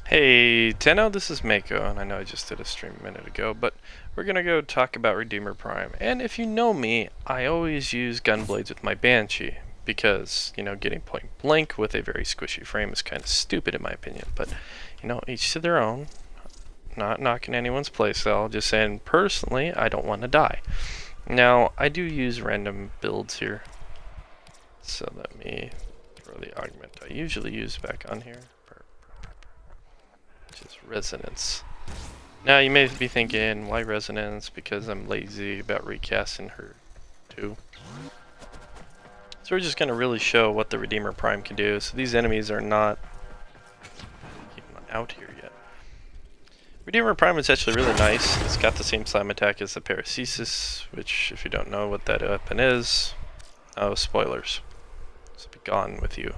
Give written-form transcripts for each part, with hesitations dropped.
Hey, Tenno, this is Mako, and I know I just did a stream a minute ago, but we're gonna go talk about Redeemer Prime. And if you know me, I always use Gunblades with my Banshee, because, getting point blank with a very squishy frame is kind of stupid in my opinion, but, each to their own. Not knocking anyone's playstyle, just saying, personally, I don't want to die. Now, I do use random builds here, so let me throw the augment I usually use back on here. Is Resonance. Now you may be thinking, why Resonance? Because I'm lazy about recasting her too. So we're just going to really show what the Redeemer Prime can do. So these enemies are not even out here yet. Redeemer Prime is actually really nice. It's got the same slam attack as the Paracesis, which if you don't know what that weapon is, oh, spoilers. So be gone with you.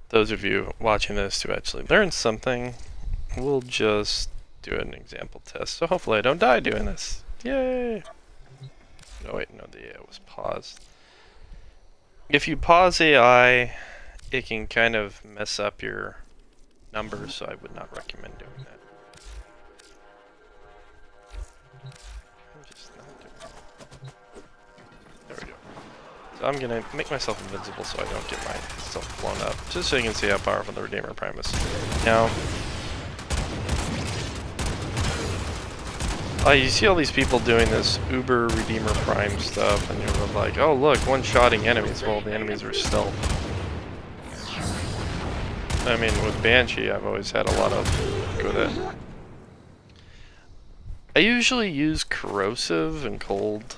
Those of you watching this to actually learn something, we'll just do an example test. So hopefully I don't die doing this. Yay! No, wait, no, the AI was paused. If you pause AI, it can kind of mess up your numbers, so I would not recommend doing that. There we go. So I'm gonna make myself invincible so I don't get myself blown up, just so you can see how powerful the Redeemer Prime is. Now, you see all these people doing this Uber Redeemer Prime stuff, and you're like, oh look, one-shotting enemies. Well, the enemies are stealth. I mean, with Banshee, I've always had a lot of luck with it. I usually use Corrosive and Cold,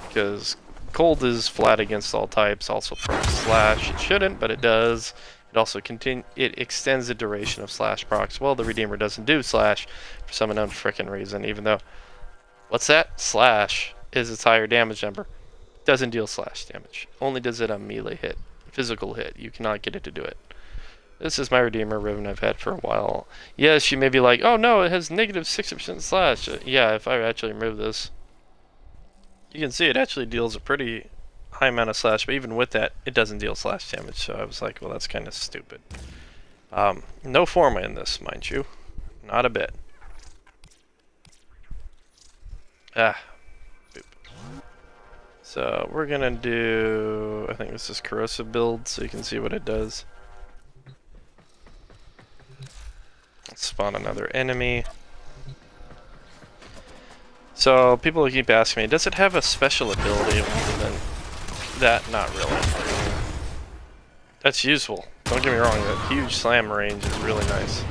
because Cold is flat against all types, also procs slash. It shouldn't, but it does. It also it extends the duration of slash procs. Well, the Redeemer doesn't do slash for some unknown frickin' reason, even though, what's that? Slash is its higher damage number. Doesn't deal slash damage. Only does it on melee hit, physical hit. You cannot get it to do it. This is my Redeemer Riven I've had for a while. Yes, you may be like, oh no, it has negative 60% slash. Yeah, if I actually remove this, you can see it actually deals a pretty high amount of slash, but even with that, it doesn't deal slash damage, so I was like, well, that's kind of stupid. No Forma in this, mind you. Not a bit. Boop. So, we're gonna do, I think this is Corrosive build, so you can see what it does. Let's spawn another enemy. So people keep asking me, does it have a special ability other than that? Not really. That's useful. Don't get me wrong, that huge slam range is really nice.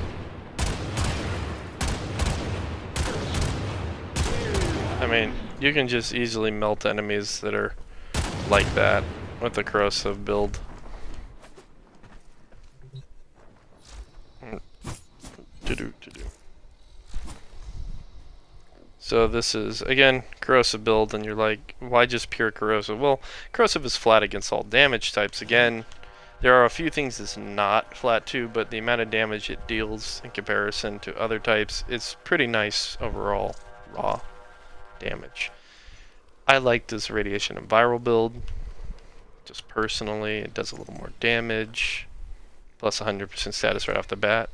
I mean, you can just easily melt enemies that are like that with the Corrosive build. So this is, again, Corrosive build, and you're like, why just pure Corrosive? Well, Corrosive is flat against all damage types. Again, there are a few things that's not flat too, but the amount of damage it deals in comparison to other types is pretty nice overall, raw damage. I like this Radiation and Viral build, just personally. It does a little more damage, plus 100% status right off the bat.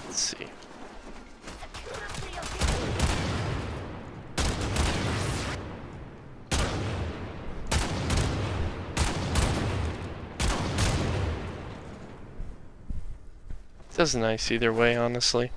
Let's see. That's nice either way, honestly.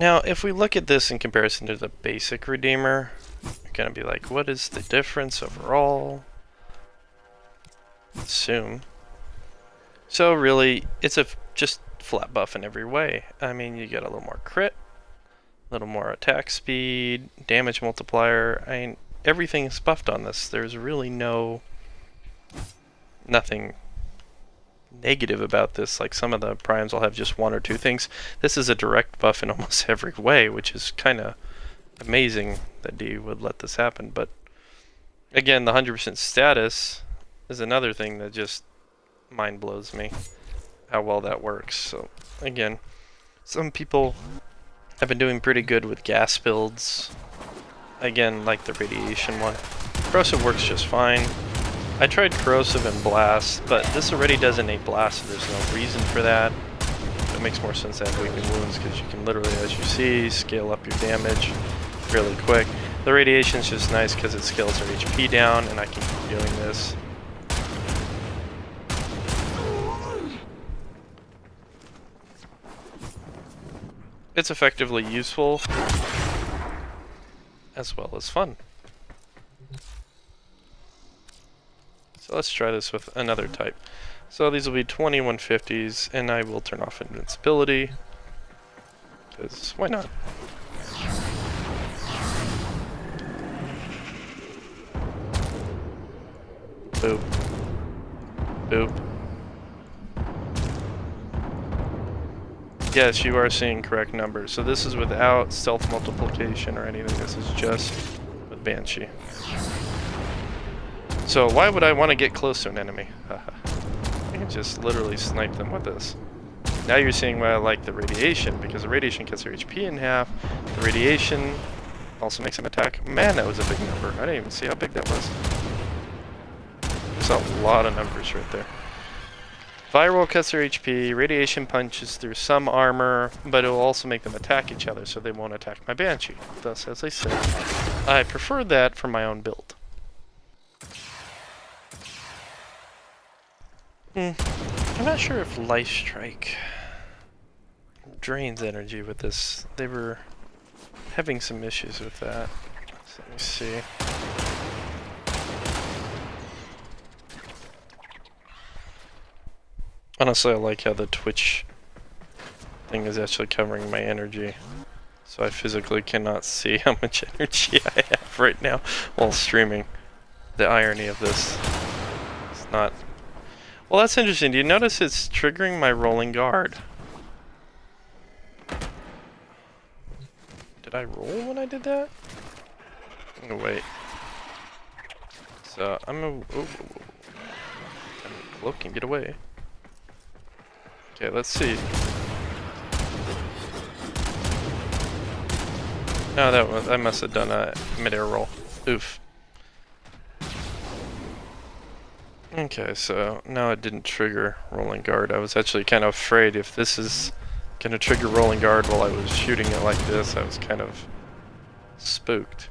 Now, if we look at this in comparison to the basic Redeemer, you're gonna be like, what is the difference overall? Assume. So really, it's just flat buff in every way. I mean, you get a little more crit, a little more attack speed, damage multiplier. I mean, everything is buffed on this. There's really nothing negative about this. Like some of the primes will have just one or two things. This is a direct buff in almost every way, which is kind of amazing that D would let this happen. But again, the 100% status is another thing that just mind blows me, how well that works. So again, some people have been doing pretty good with gas builds. Again, like the radiation one. Corrosive works just fine. I tried corrosive and blast, but this already does innate blast, so there's no reason for that. It makes more sense to have weakened wounds because you can literally, as you see, scale up your damage really quick. The radiation is just nice because it scales our HP down, and I can keep doing this. It's effectively useful as well as fun. So let's try this with another type. So these will be 2150s, and I will turn off invincibility, because why not? Boop. Boop. Yes, you are seeing correct numbers. So this is without stealth multiplication or anything. This is just with Banshee. So why would I want to get close to an enemy? I can just literally snipe them with this. Now you're seeing why I like the radiation, because the radiation cuts their HP in half. The radiation also makes them attack. Man, that was a big number. I didn't even see how big that was. There's a lot of numbers right there. Viral cuts their HP, radiation punches through some armor, but it will also make them attack each other, so they won't attack my Banshee. Thus, as I said, I prefer that for my own build. I'm not sure if Life Strike drains energy with this. They were having some issues with that. So let me see. Honestly, I like how the Twitch thing is actually covering my energy. So I physically cannot see how much energy I have right now while streaming. The irony of this. It's not... Well, that's interesting. Do you notice it's triggering my rolling guard? Did I roll when I did that? Oh, wait. So, I'm a... Oh, cloak can get away. Okay, let's see. No, I must have done a mid-air roll. Oof. Okay, so now it didn't trigger rolling guard. I was actually kind of afraid if this is gonna trigger rolling guard while I was shooting it like this. I was kind of spooked.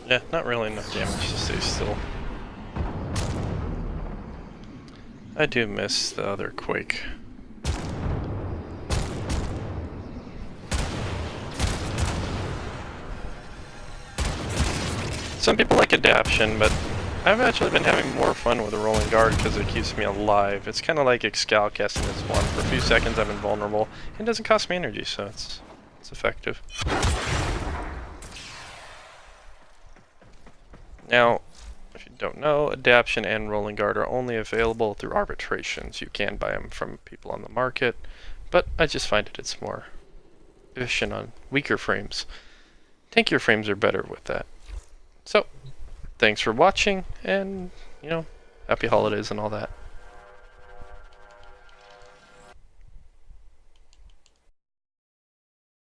Yeah, not really enough damage to stay still. I do miss the other Quake. Some people like adaption, but I've actually been having more fun with the rolling guard because it keeps me alive. It's kind of like Excal casting this one. For a few seconds I'm invulnerable. It doesn't cost me energy, so it's effective. Now, if you don't know, adaption and rolling guard are only available through arbitrations. You can buy them from people on the market, but I just find it's more efficient on weaker frames. Tankier frames are better with that. So, thanks for watching, and, happy holidays and all that.